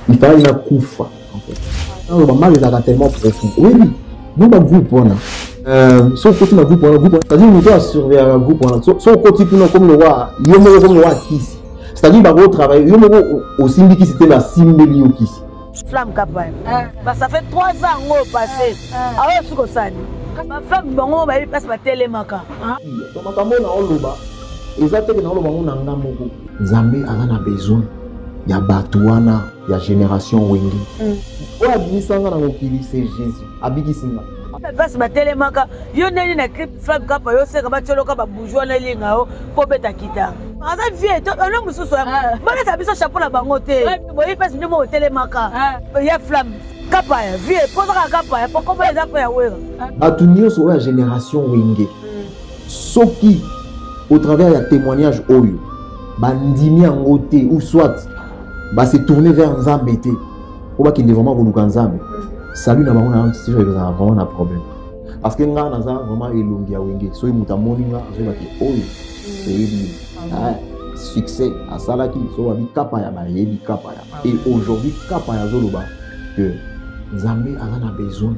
il fallait une coufa en fait. Alors maman les a tellement profond. Oui, nous dans groupe on son côté dans groupe on c'est-à-dire nous doit surveiller un groupe on son côté pour nous comme le roi yomo comme le roi kiss. C'est-à-dire bah travail yomo aussi qui c'était la simbeli au kiss. Flamme capable. Bah ça fait 3 ans au passé. Alors ce que ça dit. Ma femme bango ba passe ba télémaka. Donc makambo na oloba exactement na oloba na ngamoko. Nzambe a besoin ya batuana ya génération wengi. Oya bisanga na mokili c'est Jésus. Abikisinga. Passe ba télémaka. Yo neli na clip flamme capable yo seka ba tsholoka ba bourgeois na linga o po beta kita. Aza vie to na mususu. Ba ta biso chapeau na bango te. Boyi passe ndimo au télémaka. Ya flamme Kapaya, vie, posera kapaya, pourquoi les après Batunio sur la génération wenge. Soki au travers des témoignages oyo, bandimi en côté ou soit ba se tourner vers Nzambete. Pour pas qu'il ne vraiment nous Nzambe. Salut na bango si j'ai vraiment un problème. Parce que nga naza vraiment elongi ya wenge. So muta moninga zo ba ki oyo. C'est succès à salaki so ba bi kapaya ba yebi kapaya. Et aujourd'hui kapaya zoloba que Nzambe a besoin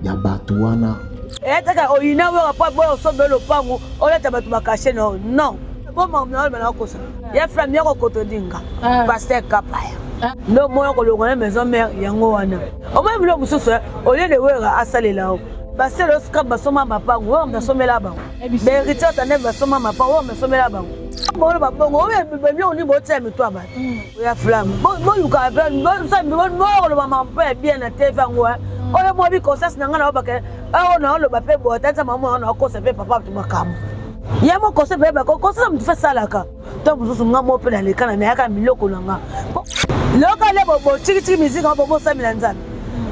ya batuana. Et taka oyina we pas bo so belo pango, oya tabatu bakache non. Non. Bon maman na kosa. Ya frère yako kotodinga. Pasteur Kapaya. No moyo ko longona maison mère yango wana. O même lo mususu ole de wera asalela o. Pasteur Oscar basoma mapango, o basomela bango. Berita tane basoma mapango, o basomela bango. Bon ba bongo o be on ni botia mi to aba. Ya flamme. Bon you ka bon ça bon le maman peut bien na TV ngo. O le mo bi conscience na ngana obaka. Ah on a le ba pe bo tata maman on a ko se pe papa tu makam. Ya mo ko se pe ba ko se me fait ça là ka. Donc vous nga mo pe na le kana na ya ka miloko nanga. Loka le bo tiki musique on bo sa milanza.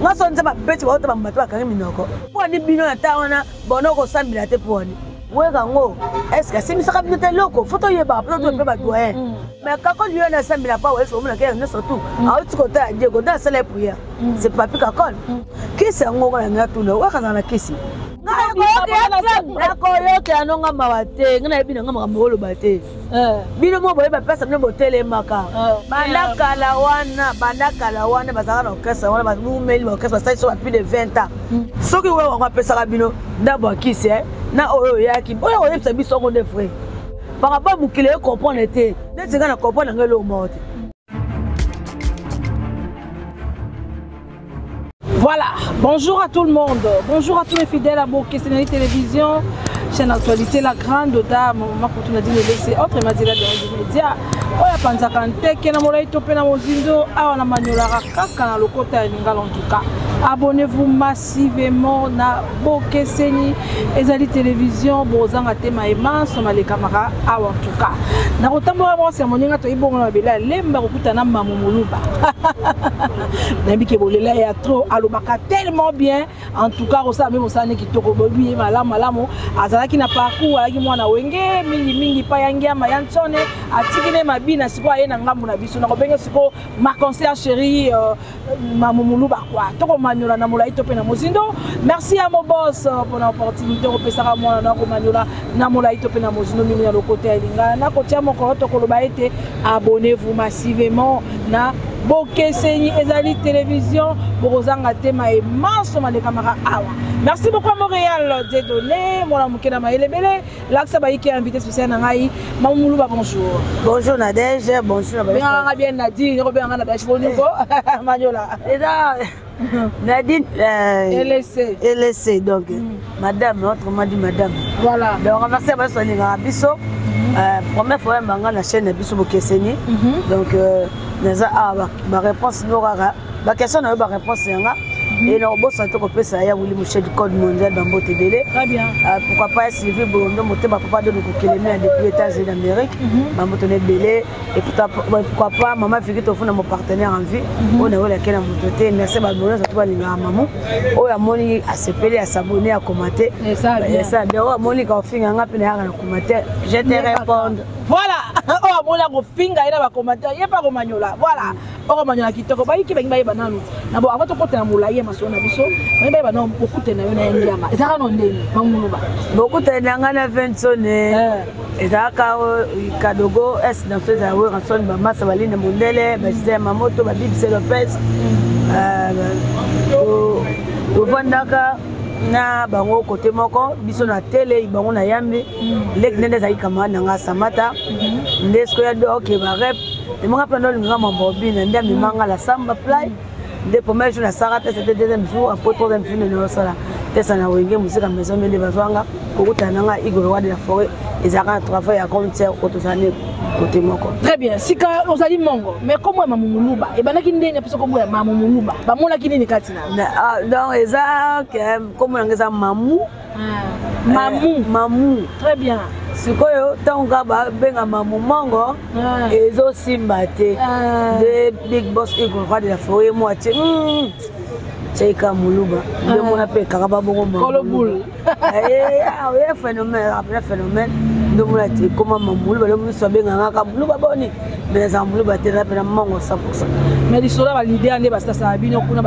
Nga so nzaba beti ba otaba mbatu akari minoko. Po ni bino na tawana bonoko sambila te poni. Wega ngo est-ce que c'est misaka binote loko photo yeba photo pe ba doyen. Mais quand lui na sambila pa weso mona ke na surtout a uti ko ta Diego dans cela prière. C'est papi kakol. Qui c'est ngo na ngatu na waka na kisi. Na ko yo ke anonga mawate ngana ebi na ngama ngolo bate. Bino mo boye ba pesa no botele maka. Bandaka la wana bazaka na okesa wana ba mumeli ba okesa ça soit plus de 20 ans. Soki we wa pesa ka bino d'abord qui c'est na oyo yaki. Oyo oyo pesa biso ngo de frère. Par rapport mukile comprendre était. Neti ngana comprendre ngelo mote. Voilà, bonjour à tout le monde, bonjour à tous les fidèles à Bokeseni Télévision, chaîne actualité, la grande dame, maman Koutouna Dine laissé autre Madila dans les médias. Oya Panzakante, Kena Moraï Topena Mozindo, Awana Manyolara Kaka na Lokota Ningal en tout cas. Abonnez-vous massivement na Bokeseni Ezali Télévision, Bozanga Tema Ema, Soma les camarades, en tout cas. Na Rotambora c'est mon ninga to ibongo na bela lemba kokutana mamumuluba. Nabike bolela ya trop alobaka tellement bien en tout cas osa même osane kitoko bobi malamu azalaki na parcours alaki mwana wenge mingi pa yangia mayanchone atikine mabina siko ayena ngambu na biso na kobenge siko ma conseillère chérie mamumuluba quoi toko manyola na molai to pe na mozindo. Merci à mon boss pour l'opportunité de repesaka mwana na ko manyola na molai to pe na mozindo minu ya lokote elinga na kotia mokolo to koloba ete abonnez-vous massivement na Bokeseni Ezali Télévision, Borozanga Tema et Mansoma les camarades Awa. Merci beaucoup à Montréal de donner, mon amour Kenama Elebele, l'Axa Baïki invité spécial Nangaï, Mamoulouba bonjour. Bonjour Nadège, bonjour Nadège. Bien Nadine, Robert Nadège, bon nouveau, Magnola. Nadine, LSC, donc, madame, autrement dit madame. Voilà. Donc, on va faire un biso. Première fois, on a la chaîne Biso Bokeseni. Donc, ma réponse ma question n'a pas réponse et nous avons senti que ça y a voulu moucher du code mondial dans votre télé. Très bien. Pourquoi pas Sylvie Bolondo monter ma papa de nous kilomètres depuis les États-Unis d'Amérique. Maman tenait belé et pourquoi pas maman figure au fond de mon partenaire en vie. On a eu laquelle à mon côté. Merci ma bonne surtout à l'ingénieur maman. Oh ya moni à s'appeler à s'abonner à commenter. Et ça bien. Ça bien. Oh moni quand on finit un appel à commenter. Je te réponds. Voilà. Oh on a kofinga ina ba commentaire ye pas komanyola voilà oko manyola kitoko ba yiki ba yeba nanu na bo avant ko tena mulaye masona biso ba yeba na beaucoup tena yo na yama ezaka no ndeni mamunu ba beaucoup tena ngana Vincone ezaka kadogo es na feza we ranson ba masa baline mondele ba jise mamoto ba Bibse Lopez o vandaka na bango côté moko biso na télé bango na yambe lek nende za ikama na nga samata ndesko ya do ke ba rep et mon rappel le grand bobine ndem mi manga la samba play de premier jour na sarata c'était deuxième jour après troisième jour na sala pesa na wenge musique maison mende bazwanga kokutana nga Igor Roi de la Forêt ezaka travail à concert autosane côté moko très bien sika ozali mongo mais comment mamumuluba e banaki ndenya pesa ko boya mamumuluba ba mona kinini katina donc ezaka comme ngeza mamu mamu très bien sikoyo tonga ba benga mamu mongo ezo simba te de big boss Igor Roi de la Forêt moi Cheika Muluba, de mon appel Karababon, Colobul. Un phénomène, après phénomène, de mon appel, comment Muluba, le soit bien un Muluba Boni, mais les Muluba étaient là pendant mon 100%. Mais les soldats, l'idée, on est basta ça, bien, on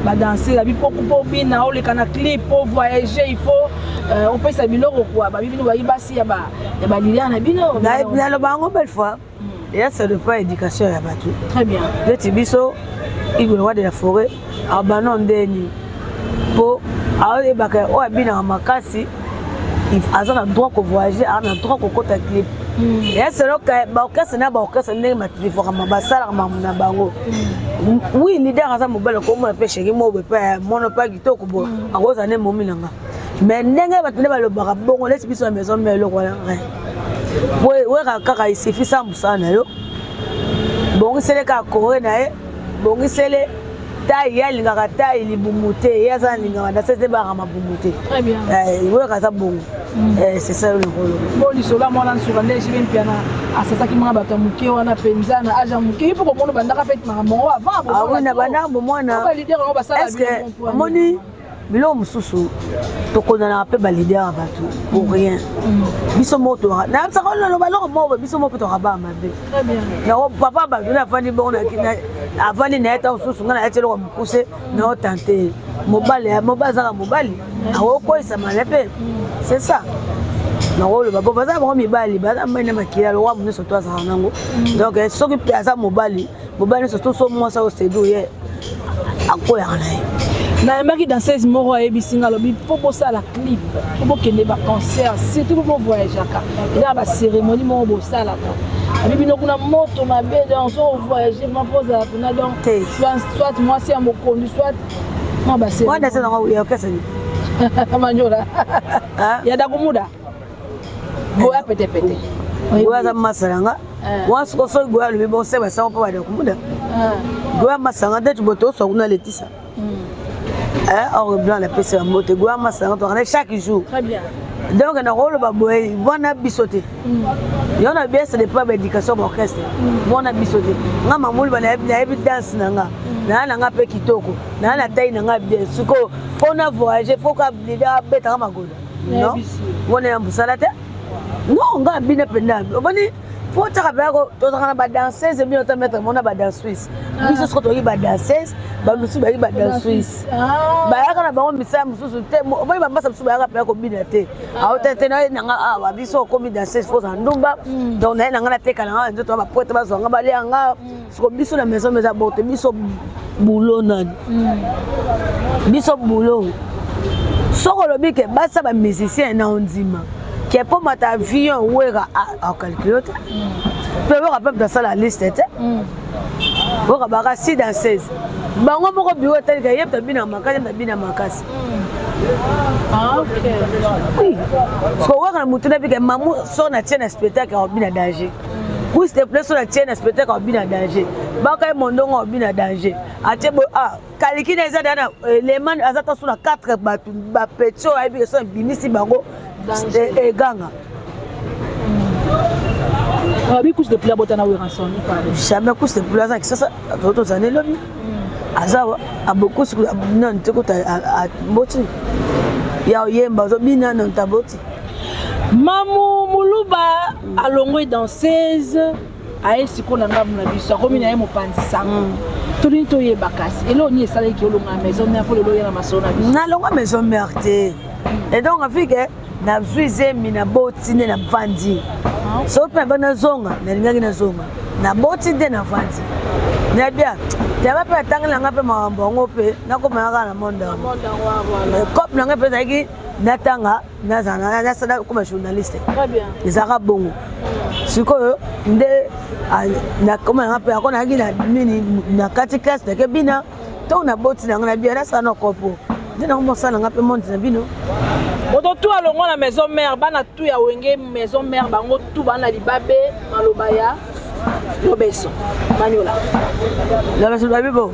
va danser, la vie pour bien, on les canaux clips, pour voyager, il faut, on peut s'habiller au quoi, bah, nous va y passer, bah, et bah, l'idée, on a bien, on a le bango belle fois, et ça ne pas éducation, il y a pas tout. Très bien. Le Tibiso, Igor Roi de la Forêt. Abanon deni po awe baka o abina makasi azana droit ko voyager ana droit ko kota clip ya selo ka ba okasa na ba okasa ndenge matifo kama basala kama na bango oui leader aza mobile ko mo pe sheki mo be pa mono pa kitoko bo akoza ne momi nanga mais ndenge batene ba lo baka bongo lesi biso maison melo ko we kaka isifi sa musana yo bongo sele ka ko na e bongo sele taille ya lingaka taille libumute ya za lingaka na sese ba ma bumute très bien ouais ka za bongo c'est ça le rôle bon lisola mwana sur ndé jibin piana asasa ki mwana bato muke wana penza na aja muke ipo ko mono bandaka fait mamango avant ah oui na bana mwana est-ce que moni bilo mususu to konana pe ba leader bato pour rien biso moto na sa ko lo baloko mo biso mo to raba mabe très bien na papa ba na fandi bon na avani na eta mususu ngana etelo ko mukuse na o tenter mobali mobaza mobali awo ko isa malepe c'est ça na rôle ba baza ba mibali ba mbana makila lo wa muneso to azana nango donc soki piaza mobali surtout so mo sa o sedo ye akoya na yambaki dans 16 moro ebisinga lobi popo ça la clip popo kende ba concert surtout popo voyager ka ila ba cérémonie mo bo ça la abi bino kuna moto mabe donc on voyager ma pose la pena donc soit moi c'est mon conduit soit ma ba c'est wanda sana ko ya kesa ni manyola ya da kumuda go ya pete go ya masaranga once ko so go ya le bon c'est ba ça on pas da kumuda go ya masanga de boto so kuna letisa or blanc la pese en moto go masanga to chaque jour très bien donc na rôle ba boy bona bisoté yona bien c'est pas éducation orchestre bona bisoté nga mamuli bana evidence nanga na nga pe kitoko na taille nanga bien suko pona voyager faut ka leader beta magoda non wona ya musalate non nga bina penda boni faut ta ko to kana ba danseuse bien to mettre mona ba dans Suisse biso ko to yi ba danseuse ba musu ba yi ba dans Suisse ba ya kana ba ngo misa musu te ba ba masa musu ba ya ka ko bina te a tete na nga wa biso ko mi danseuse faut en ndumba donc na nga te kana nga to ba pote ba zo nga ba le nga ko biso na maison meza bote biso boulot nan biso boulot soko lobi ke basa ba musicien na ondima qui est pour ma avion ou à calculer peut voir après dans ça la liste on va bara 6 dans 16 bango moko bureau tel que yep tabina makasi ah OK oui parce que on a mutuna bi que mamu so na tienne spectacle au bina danger oui s'il te plaît so na tienne spectacle au bina danger baka mondongo au bina danger atie bo kaliki na ezana les man azata sur la 4 ba petio abi que so binisi bango et ganga. Abi couche de plat botana ou rançon. Jamais couche de plat ça ça d'autres années là. Azawa a beaucoup sur non tu côté à boti. Ya yemba zo bina non taboti. Mamu muluba alongo et danseuse aye siko na ngabu na biso akomi na ye mopanzi sango tolini toyeba kasi elo ni esalaki olonga maison mère po lelo ya na masolo na biso nalonga maison mère te et donc afike na zuize mina boti ne na vandi so pe bana zonga na lingaki na zonga na boti de na vandi na bien yaba pe tangela ngape mambo ngope nakoma yaka na monda wa cop na ngape zaki natanga nazana nasada comme journaliste très bien ezaka bongo sikoyo nde na koma ngape akona ngina mini na kati classe de bina to na boti na ngana bien nasana kopo nde na mosala ngape monte na bino moto tu alongo na maison mère bana tu ya wenge maison mère bango tu bana libabe malobaya lobeso maniola lobeso babibo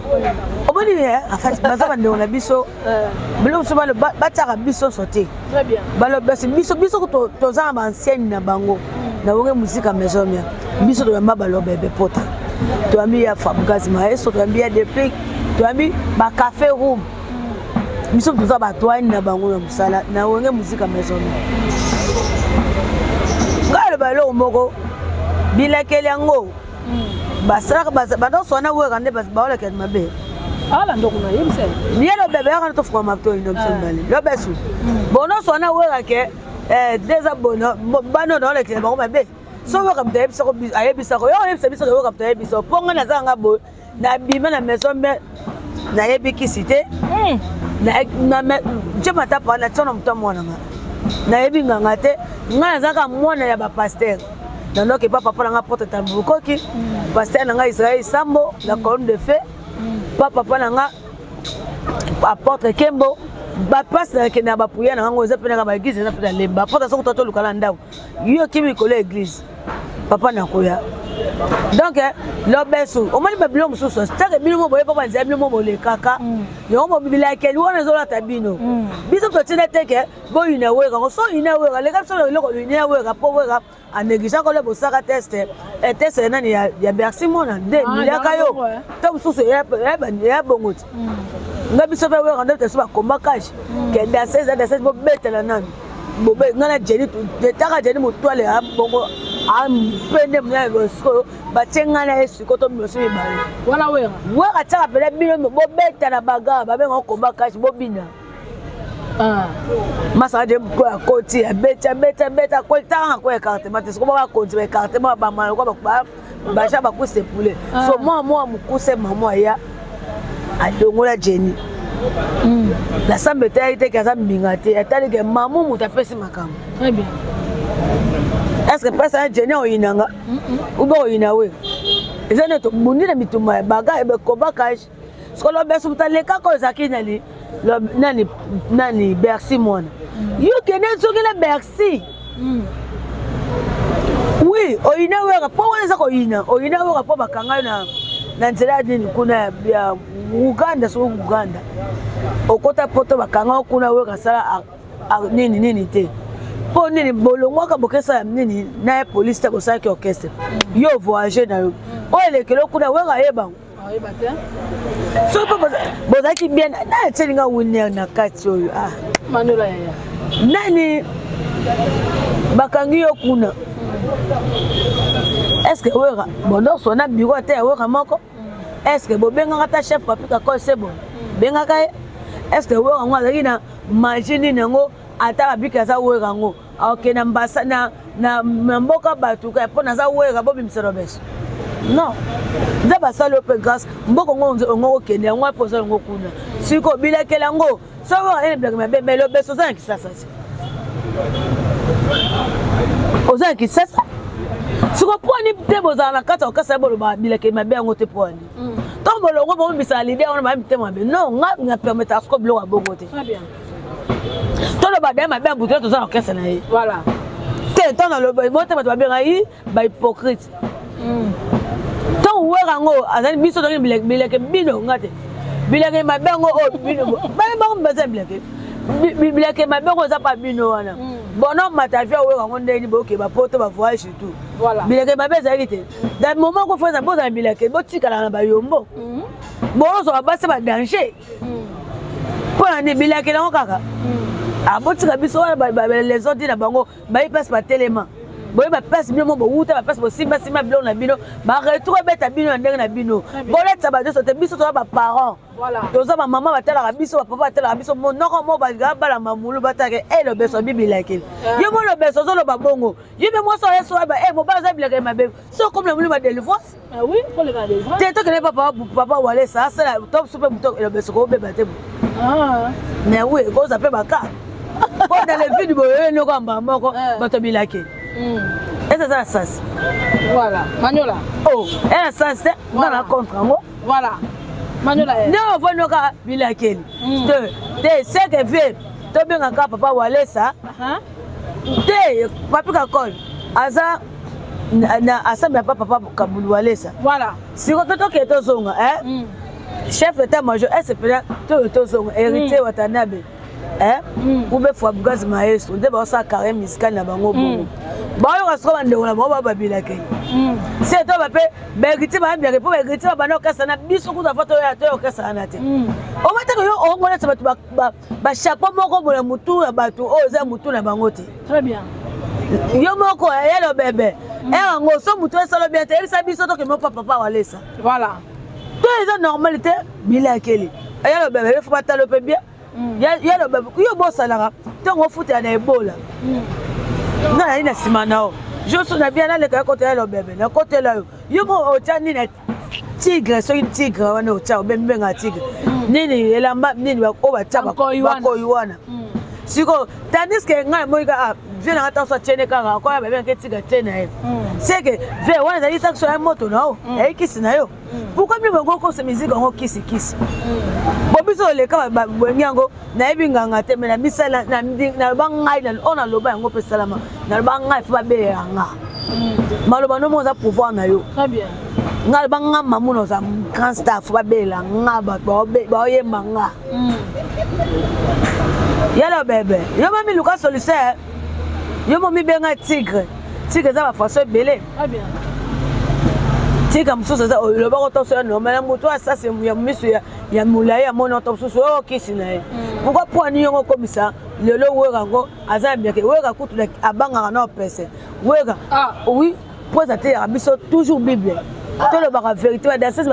oboni en fait bazaba ndo na biso bilo so balo bataka biso sauter très bien balo biso to za ba ancienne na bango na wenge musique maison mère biso to yamba balo bebe pota to ambi ya Fabgaz Maestro to ambi ya depuis to ambi ba café room biso to za ba toine na bango na musala na wenge musique maison mère ngalo balo moko bilakeli yango basaka bado sona weka nde baola ke mabe ala ndoko na yimse yelo bebe yakana to fukwa mapto ino msembali lo besu bono sona weka ke deza bono bano na ole ke ba mabe so weka mta yebisa ko ayebisa ko yo yebisa bisa ko weka mta yebisa ponga na zanga bo na bima na maison mère na yebiki cité na jema tapa na tsono mtomona na yebi nganga te ngana zaka mwana ya ba pasteur donc papa papa porte tambukoki pasteur nanga Israël Sambo la colonne de feu papa nanga apôtre Kembo ba pasteur ke na ba puya nanga ngoza pena ba église na pena lemba porte so toto lukala ndao yo kimi kole église papa na koya donc lo besu o mali ba bilo mususu stake bilo mo boye papa nzia bilo mo bole kaka yo mo bibila ke wona zo la tabino biso to tina teke bo ina weka so ina weka le ka so le ko ina weka po weka a négligeant ko le bosaka test et test nani ya Bercy mona de milaka yo to mususu ya bongoti ngabi so ba weka ndo so ba kombakage ke da 16 bo betela nani bo be ngana jeni to de taka jeni mo toile ya bongo am pende mna go batengana esiko to mlosi bale wala weka taka pele bino bo betela baga ba be ngokombakage bo bina masa de koti beta ko tanga ko carte mate ko ba koti ba carte ba mala ko ba sha ba kuse poulet so moi mukuse mama ya adongola jeni la sambe taite kaza mbingate atali ke mamu mutapesi makambo très bien est-ce que pesa jeni o inanga ubo o inawe ezane to munira mituma baga ebe kobakaje skolo besu mutaleka ko zakinali nani Bercy mona yo kene sokela Bercy oui oyina weka po wana ko oyina weka po bakanga na nzela nini kuna ya Uganda so Uganda okota poto bakanga kuna weka sala nini te po nini bolongo ka bokesa nini na police ta bosaki orchestre yo voyager na yo o elekelo kuna weka yeba so bozaki bien na tselinga winner na kati oyo manola ya nani bakangi yo kuna est-ce que wera bondo sona bureau te wera moko est-ce que bobenga ta chef papika ko sebo benga kai est-ce que wera ngwa zaki na machine nango ata babika za wera ngo ok na mbasa na mboka batuka pona za wera bobi mserobeso non nzaba salo pe grâce mboko ngo kende ngwa poza ngo kuna siko bila kela ngo so wa ene blague mabe melo beso za kisasa oza kisasa siko poni tebo za na kata okasa bolo ba bila ke mabe ngo te poni tombo longo bo mbisa lide ona ba mtemo mabe non nga permettre asko blo wa bongo te très bien tolo ba dema be mbuto to za okasa na yi voilà te tona lo bo te ba benga yi ba hypocrite ton wera ngo azali biso to bileke bino ngate bileke mabengo o bino ba ba mbeza bileke mabengo za pa bino wana bono matafia wera ngo ndeni boke ba poto ba voyage tout voilà bileke mabeza yite dans moment ko feza boza bileke botikala na ba yombo bono so ba se ba danger pona ni bileke na kaka abotika biso wana ba les autres na bango ba passe ba telema boye ba place bino mo bouta ba place bo simba bilo na bino ba retour beta bino ndenge na bino boleta ba deso te biso to ba parents voilà toza ba maman ba tala biso ba papa tala biso mo noko mo ba ga bala mamulu batake le beso bibila kile yo mo le beso zo lo ba bongo yo be mo so yeso ba mo ba za bilaka ma be so comme le mulu ba délivrance oui pour le délivrance te to que le papa wale ça la top super buto le beso ko be bate mais oui ko ça peut ba ka ko dans les vies du boye no ko mba moko bato bilaka et c'est ça la sens voilà Magnola oh et la sens dans la contre moi voilà Magnola non vonoka bilakeli te c'est que fait to benga ka papa wale ça te papi ka kon aza na asamba papa kabulu wale ça voilà si ko to ke to zonga chef d'état major SPA to zonga héritier watanabe ube fwa bugazi maestro nde ba sa carré musical na bango bongo ba yo ka ba ndeko na ba babilakeli c'est to ba pe beriti ba bien pour beriti ba no kasa na biso ku da foto ya to kasa na te o mata ko yo o ngona sa batu ba chapeau moko bola mutu ya batu o za mutu na bango te très bien yo moko ya lo bebe ngo so mutu sala bien te sa biso to ke mo papa wale ça voilà to eza normalité bilakeli ya lo bebe faut pas talo pe bien ya lo bebe yo bo salara to ngo futa na ebola na ina simana je suis na bien na le ka côté ya lo bebe na côté là yo mo o tani na tigre so tigre wana o cha bembe nga tigre nini elamba nini ba ko ba cha ba ko yuana siko tandis que ngai mo ka je na ta so chene ka ko ya bebe ke tigre tena c'est que ve wana za ita so ya moto na e kisi na yo pourquoi mi bango ko se musique ngo kisi bobiso le ka ba bwenyango na ebinganga te mena misala na bangai na ona loba ngo pe salama na bangai fa be yanga maloba no mo za pouvoir na yo très bien ngal banga mamuno za grand staff ba be la nga ba ye manga yalo bebe yo mami luka solution yo mami benga tigre za ba faso belé très bien tika msusu za le bako to so no mala mutu asa se ya misu ya mulai ya mona to msusu o kisi na ye pourquoi point ni ngo komisa lelo wega ngo azambia ke wega kutu abanga na pese wega oui poza te ya biso toujours bible to le baka vérité ba danser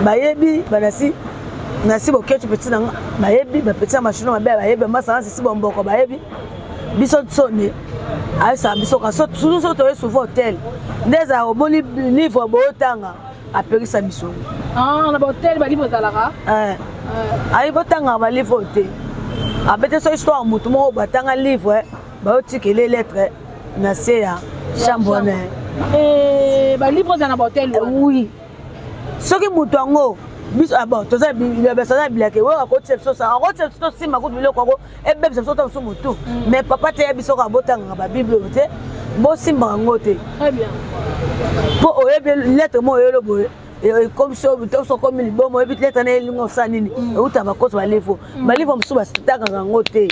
ba yebi banasi nasi bo ketu petit na ba yebi ba petit machine ba yebi masa si bomboko ba yebi biso tsone aisa biso ka so to souvent hôtel ndeza o boni livre bo tanga aperisa biso na ba hôtel ba livre zalara ai botanga ba livre hôtel abete so histoire mutu mo batanga livre ba otikele lettre na se ya chambre ba livre za na ba hôtel oui soki mutu ngo biso bon toza le besoin bilake we ko tseso sa ko tseso sima ko biloko ko ebe tseso to mutu mais papa te biso ka botanga ba bible te bo simba ngote très bien po oyebe lettre mo yelo boye et comme ça to so comme bon mo yebi lettre na elingo sanini uta ba ko ba livre msu ba sitaka ngote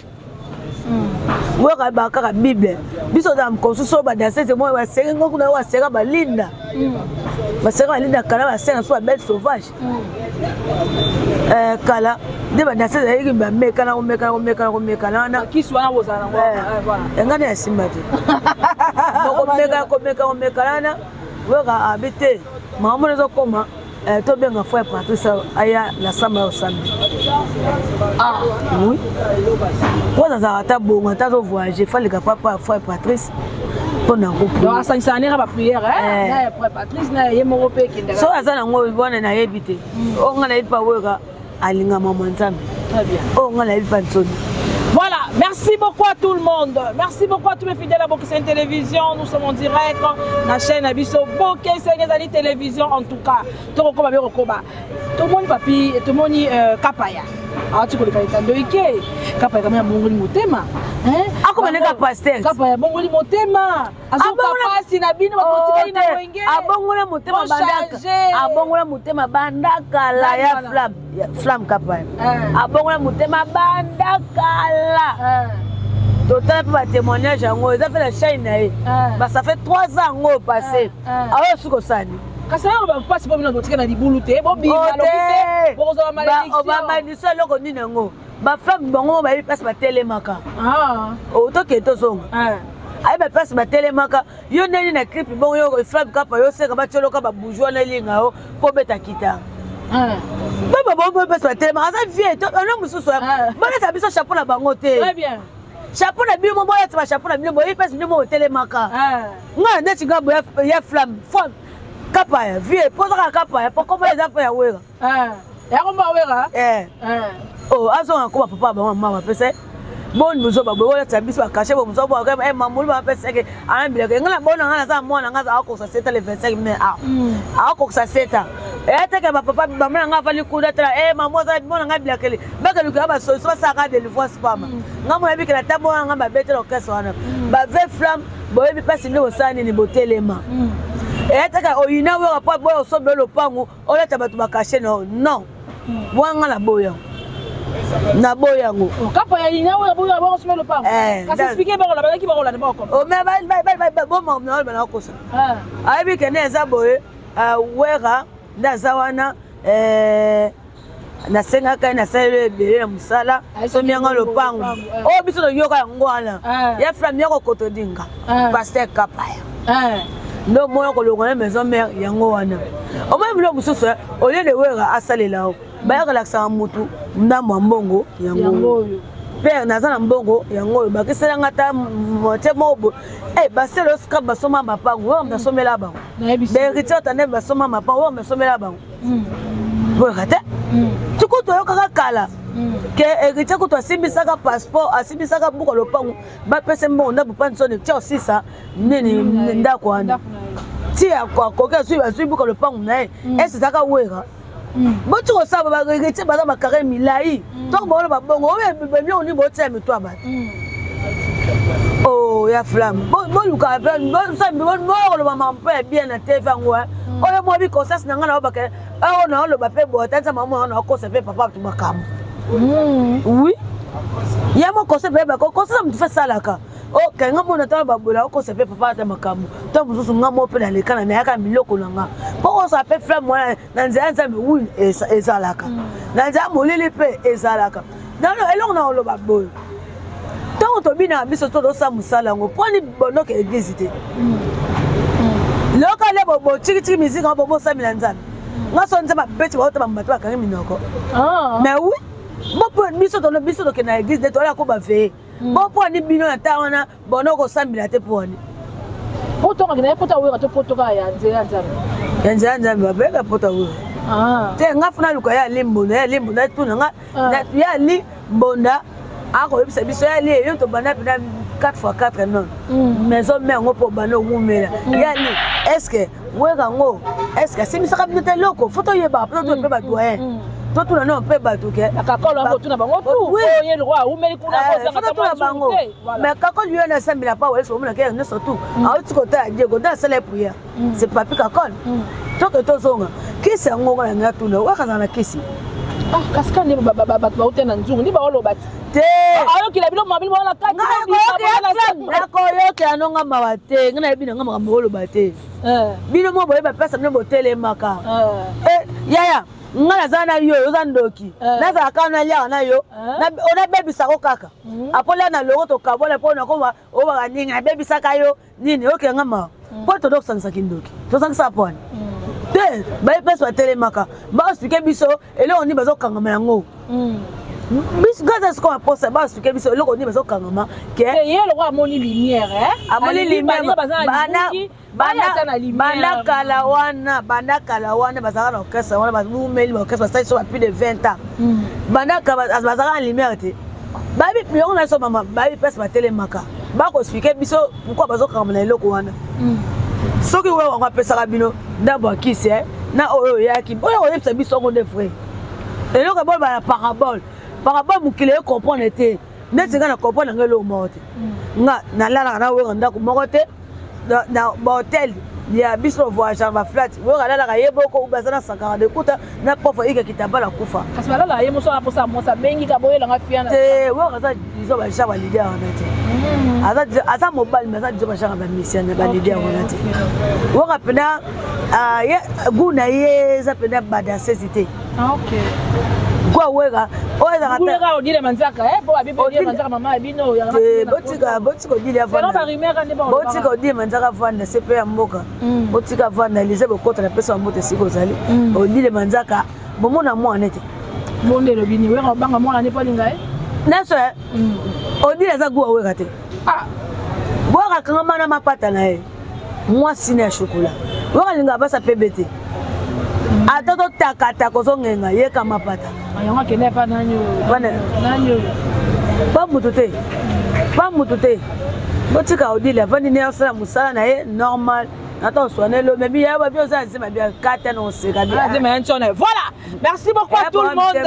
we ka ba ka bible biso da mkonsuso ba danser c'est moi ba sere ngo kuna wa sera ba linda ba sera linda kala ba sera so belle sauvage kala de ba danser da yiki ba meka na na kisu wana bozana ngo voilà ngane ya simba te ko meka na we ka abite mamu lezo koma to benga frère Patrice aya la samba au samedi oui pour ça ata bongo ta zo voyager fallait que frère Patrice pour na groupe donc ça ça n'ira pas prière na frère Patrice na ye mo pe kinda so azana ngo bona na yebite o ngana ipa weka alinga mama nzambe très bien o ngana ipa nsoni. Voilà, merci beaucoup à tout le monde. Merci beaucoup à tous les fidèles à Bokessene Télévision. Nous sommes en direct dans la chaîne Abisso Bokessene Télévision. En tout cas, tout le monde papi, tout le monde kapaya. Ah, tu connais pas les temps kapaya comme un bon motema. Hein? Ah, comme un pasteur. Kapaya bon motema. Azo papa sinabino bakotika ina wenge. Abongola motema bandaka. Abongola motema bandaka la ya flamme kapaya. Abongola motema bandaka. Total pour témoignage en ça fait la chaîne ça fait 3 ans passé alors suko sani kasi ba passe pas bino botika na libulu te bo bina lobite bo zo malédiction obama ni solo ko ni ngo ba femme bango ba passe ba telemaka to ke to zonga Aïe, ma place, ma télémaka. Yo n'est na clip, bon, yo, flamme capa, yo, c'est comme tu l'as bourgeois, n'a linga, pour bête à quitter. Bon, parce que télémaka, ça vient, un homme sous soi. Bon, ça a besoin chapeau la bangote. Très bien. Chapeau la bio, mon boy, tu vas chapeau la bio, il passe au télémaka. Non, n'est-ce qu'il y a flamme, flamme, capa, vieux, pose la capa, pour comment les affaires à ouer. Oh, azo encore papa maman pese bon muzo ba bola tabisi ba cacher bo muzo ba ka maman ba pese ke ana bila ke ngala bona ngala sa mwana ngaza ako sa seta le 25 mai ako sa seta te ba papa ba mwana nga fali kuda tra maman za bona ngabila ke ba ke luka ba so sa ka de fois spam ngamo yabi ke la tabo nga ba bete lo keso wana ba ve flamme bo yebi pasi ni osani ni botelema te ka oyina we pa bo so be lo pangu ola tabatu ba cacher non wanga la boya na boyango kapo ya ina wa boya ba osme le pango kasi expliquer ba la ba ki ba la ba ko o me ba bo mo na ba na ko sa aibi ke ne za boye wera ndaza wana na senga ka na sele be na musala so mianga lo pango o biso yo ka ngwana ya fram yako kotodinga pasteur kapaya no moyo ko longa maison mère yango wana o même lo mususu o le de wera asalela o ba relaxa mutu ndamwa mbongo yango père nazana mbongo yango ba kisela ngata mote mobo ba selo ska ba soma mapango o ba somela bango be richota ne ba soma mapango o ba somela bango bo kata tukuto yo kaka kala ke eritia ko to simbisaka passeport asimbisaka buko lopango ba pese mbongo ndabu pansone tio sisa nini ndako wana tia kwa koka sui buko lopango na ese saka wera botu ko saba ba rigete ba ba carré milai to ba ba bongo o be mi oni bo tia mi to aba oh ya flamme bon luka ba bon sa bo lo ba ma pe bien na TV ngwa o le mo bi ko sa na ngana ba ke o na lo ba pe bo tata mama na ko se pe papa tu makam oui ya mo ko se pe ba ko sa mu fa salaka o ke ngamo na ta ba bola ko se pe papa ta makam to mu su ngamo pe na le kana na ya ka miloko na poko sa pe flamme wana na nzanza mi wi ezalaka na nzanza molili pe ezalaka non elongo na lo ba boy to to bina biso to do sa musala ngo poni bono ke église te loka le bo chiki musique ngo bo sa milanzana ngaso nze ba beti ba ba mbatwa ka minoko mais oui bo po biso to ke na église de to la ko ba ve bo po ni bino na ta wana bono ko sambila te poni poto ngina poto we to poto ka ya nze ba bega poto we te ngafuna luka ya limbo na tuna nga ya li mbonda ako ebisa biso ya li yo to bana pina 4x4 non maison mère ngo po bana ngumela ya li est-ce que wega ngo est-ce que simisa ka binote loko photo yeba photo to pe ba doyen to tuna no pe ba to ke akakolo ngo tuna bango tu oye le roi umeli kuna ko zanga ta bango mais kakolo yo na sambila pa weso mona ke ne surtout a uti ko ta Diego dans celle prière c'est papi kakolo to ke to zonga kisa ngo ngala ngatuna wakaza na kisi kasika ni ba utena nzungu ni ba olo bati te ayo kila bilo mabili wala kati na ko yo ke anonga mawate ngana bino ngama ngolo bate bino mo boye ba pesa mbo telemaka yaya ngana zana yo zandoki na za kana lia na yo na ona baby sako kaka apola na logo to kabola pona ko o ba ninga baby saka yo nini oke ngama po to dok sansa kindoki to sansa pona te ba pesa telemaka ba expliquer biso ele oni bazo kangama yango bis gaza sko aposa ba expliquer biso ele oni bazo kangama ke yelo ko amoni lumière amoni lumière banda kala wana bazaka na kesa wana bazumeli ba kesa ça soit plus de 20 ans banda kala bazaka na lumière te babi pion na so mama babi pesa telemaka ba ko expliquer biso pourquoi bazo kangama na eloko wana soki we wanga pesa bino ndabo akisi na oyo yaki oyo oyebisa biso ngo de frère eloko bol ba parabole mukile comprendre te neti nga na comprendre ngelo mote nga na lala na we ndako moko te na hotel ya biso voyage ba flat we lala ka yebo ko ubazana sakara de kuta na pofo ike kitabala kufa kasi lala yemo so aposa mosa bengi ka boyela nga fiana te we kaza biso ba shaba lidia wana te aza mobile mais aza biso ba shaba ba mission ba lidia wana te we ka pena ya guna yeza pena ba danser cité OK Quoi wega oza odile manzaka po abibe odile manzaka mama bino ya botika odile avanda botika odile manzaka avanda sepe ya mboka botika avanda lise bokota na pesa mbote siko zali odile manzaka bomona mwana te monde lo bini wega banga mwana ne palinga naso odile za gwa wega te boka kanga mana mapata na moi sine ya chocolat wega linga basa pebete atoto takata kozongenga yeka mapata ayanga kene pa nanyo pas mututé botika odile avandi ne asala musala na ye normal attends soigner le mais ya ba bien ça c'est bien kata non c'est bien voilà merci beaucoup à tout le monde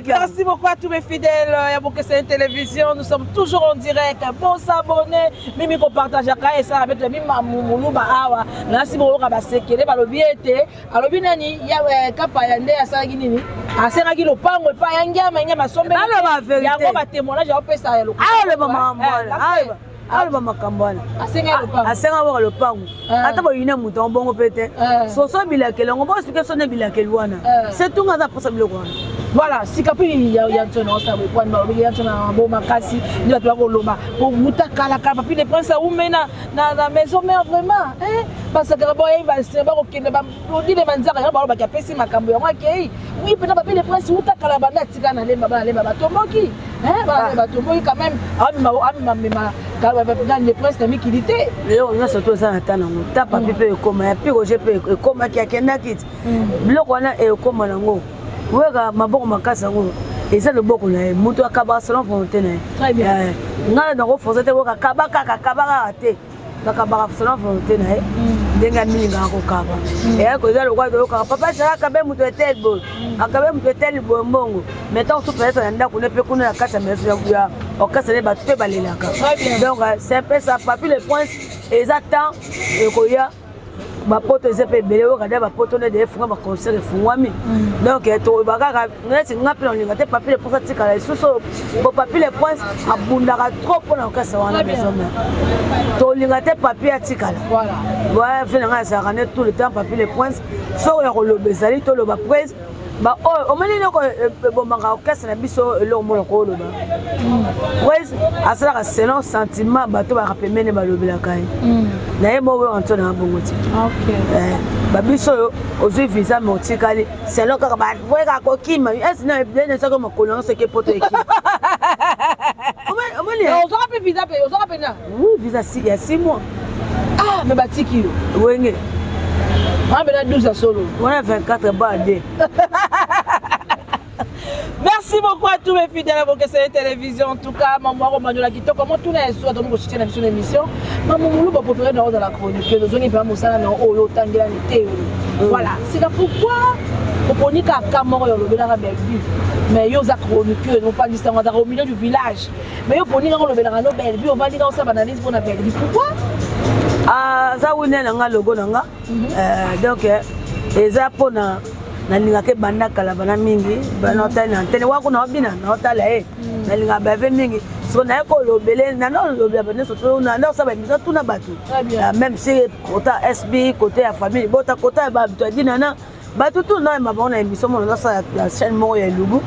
merci beaucoup à tous mes fidèles ya Bokeseni télévision nous sommes toujours en direct bon s'abonner mimi ko partager ka ça avec mimi mamulu ba awa merci beaucoup ba sekele ba lobi ete alobi nani ya kapa ya nde asala nini asera ki lopango pa ya nyama sombe ya ko ba témoignage ya opesa ya lokala le maman alba makambana asenga waka lopango ata boyina muto bongo pete soso bilakele ngo bosike sone bilakele wana setunga za posa biloko wana voilà sikapi ya ntona osabo kwani ba ya ntona bo makasi ni bato bako loba po muta kala kala papi les princes umena na maison mère vraiment parce que bo ya va se ba ko kende ba odile manzaka ya ba ba kapesi makambo yango akei oui pena papi les princes muta kala banda tika na lemba ba tomboki ba tomboki quand même dans les princes de qualité on a surtout ça attendre ta papi pe koma ya piko je pe koma ki akenda kiti biloko wana e koma nango wega maboko makasa ngo eza le boko na muto akaba selon volonté na très bien ngala ndako forcer te weka kabaka te bakaba selon volonté na denga milinga ko kaba e ko eza le kwa do ka papa sala kabe muto etel bo akabe muto etel bo mbongo mettons sous peut-être na ndako ne pe kuna na kata meso ya okasa ne bato pe balelaka donc c'est un peu ça papi les points exactement et koya bapoto ezepe belé okada bapoto ne de funga ba concert fungwami donc to bakaka neti ngapi na linga te papi les points tikala isuso bo papi les points abundaka trop pour na okasa wana maison to linga te papi atikala voilà fina nga ça rane tout le temps papi les points so ya ko lobezali to lo ba presse ba o mani loko bomanga okasa na biso lo mo ko lo ba presse asala selon sentiment bato ba rapemene ba lobela kai na ye mo we antona bongoti OK ba biso yo ozu visa mo tikali selon ka ba we ka ko kima est na bien ça comme kolon ce que poto équipe o mani on sera plus visa on sera pena oui visa il y a 6 mois mais batiki wenge on a 12 à solo on a 24 bade. Merci beaucoup à tous mes fidèles à Bokeseni télévision. En tout cas, maman Romagnola Kito, comment tout n'est soit donc je tiens à l'émission. Maman Moulou va préparer dans la chronique. Nous avons pas moussala dans Oyo Tangela Nité. Voilà, c'est pourquoi au Ponika Kamoro yo le la Belleville. Mais yo za chronique, non pas distinguer au milieu du village. Mais yo Ponika le bela no Belleville, on va dire ça banalise pour la Belleville. Pourquoi ça wine nga logo nga donc eza pona na linga ke banda kala bana mingi bana otali na antenne wako na obina na otala na linga bave mingi so na ko lobele na no lobela bana so na na sa ba miso tuna batu même si côté SB côté ya famille bota côté ba tu dina na batu tout na mabona émission mo na sa la chaîne mo ya lubu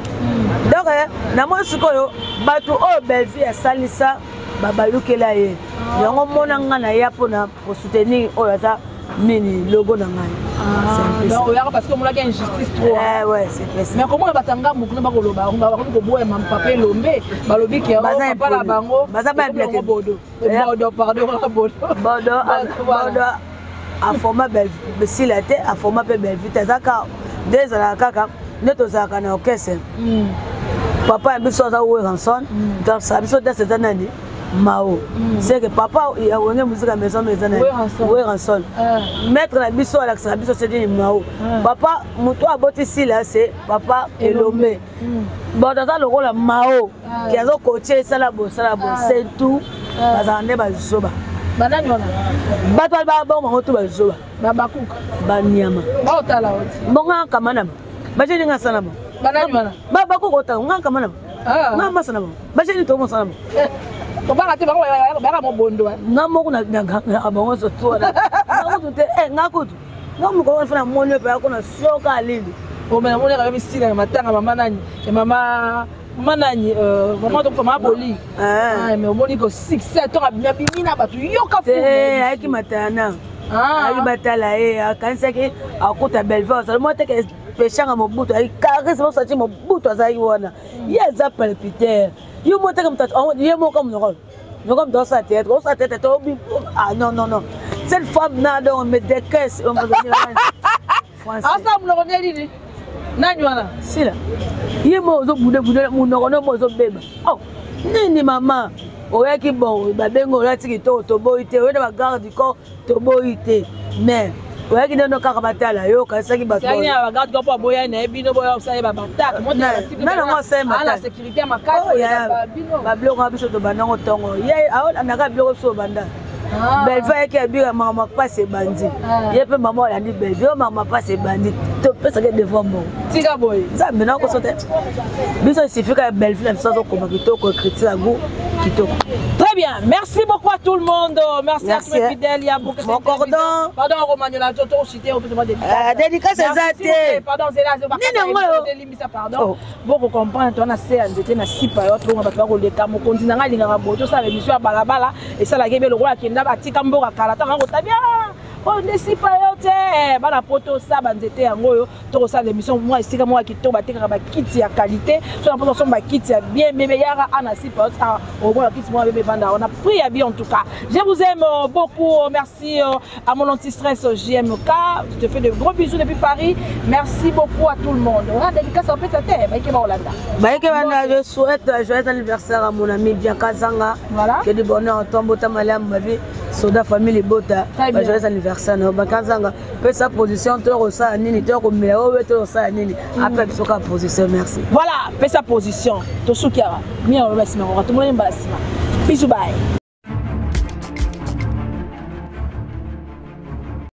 donc na mo sikoyo batu o Belleville salisa babalukela ye yango mona nga na ya pona pour soutenir oyaza mini logo na ngai donc oya parce que mon la injustice trop ouais c'est précis mais comment batanga mukuna ba koloba on va ko boye mam papa lombe balobi ke papa la bango baza ba black bodo pardon bodo a format belle silate a format belle vite zaka des ala kaka neto zaka na okese papa biso za we ranson donc ça biso de cette année Mao, c'est que papa il a une musique à maison oui ranson mettre la biso à l'accent biso c'est dit Mao papa muto aboti ici là c'est papa Elomé bon dans le rôle Mao qui a coaché salabo c'est tout bazande bazoba banani wana bato ba moto bazoba babakuka banyama ba otala oti bonga kamana bajeni nga sana banani wana bakuko ta nga kamana nga masana bajeni to mo sana Kobanga te baka mo bondo nga moko na bango so to na nga kutu te nga kutu nga mo ko fana monyo pe akona soka alili on m'a montré quand même ici dans matin maman nani et maman nani maman donc maman boli mais on m'a dit que 6 7 ans bien bimina batu yoka fu avec matana avec batala et quand c'est que à côté Belleville ça moi te que pechanga mobutu ay charisme ça ti mobutu azai wana yeza palpiter yo mo te comme ta yo mo comme non comme dans sa tête ah non cette femme n'a donc me décaisse on va venir ensemble on revient dit nani wana si là yemo zo bude mo no zo beba oh nini mama oyaki bon babengo lati kito to boite oyo ba garde du corps to boite mais oyaki ndono kaka batala yo kasaki bato yani ba garde du corps boya na bino boya osaya ba bataka mo na ngo sema ala sécurité makasi ba bloko biso to banango tongo ye aona naka bloko so banda Belleville qui a bu maman pas c'est bandit ye pe maman la dit Belleville maman pas c'est bandit to pesa que devant bon tika boy ça maintenant ko sote biso suffit que Belleville ça zo ko kitoko critiquer la go kitoko. Très bien, merci beaucoup à tout le monde. Merci à tous les fidèles. Il y a beaucoup de cordon. Pardon, Romagnola, Toto, cité, on peut se demander dédicace. Pardon, c'est là, pardon. Bon, vous comprenez, on a CNDT, on a 6 périodes, on va faire le cas, on continue à dire que ça, l'émission à Balabala, et ça, la gueule, le roi qui est là, à Tikambo, à Kalata, on va bien. On ne sait pas, la poto, ça, banzete, en gros, tout ça, l'émission, moi, ici, moi, qui tombe, à kit à qualité, sur la position, kit à bien, mais il y a un assis, au moins, kit, moi, on a pris à bien en tout cas. Je vous aime beaucoup. Merci à mon anti-stress JMK. Je te fais de gros bisous depuis Paris. Merci beaucoup à tout le monde. Dédicace en fait à terre. Je souhaite un joyeux anniversaire à mon ami Bianca Zanga. Voilà. Que du bonheur en tombe, Tamalam, ma vie. Soda famille Bota. Joyeux anniversaire. Bianca Zanga. Que sa position, tu as nini, tu as comme tu as nini. Après, tu as position. Merci. Voilà, fais sa position. Tosukiara. Bien, on va se mettre. On va tout le monde. Bisous, bye.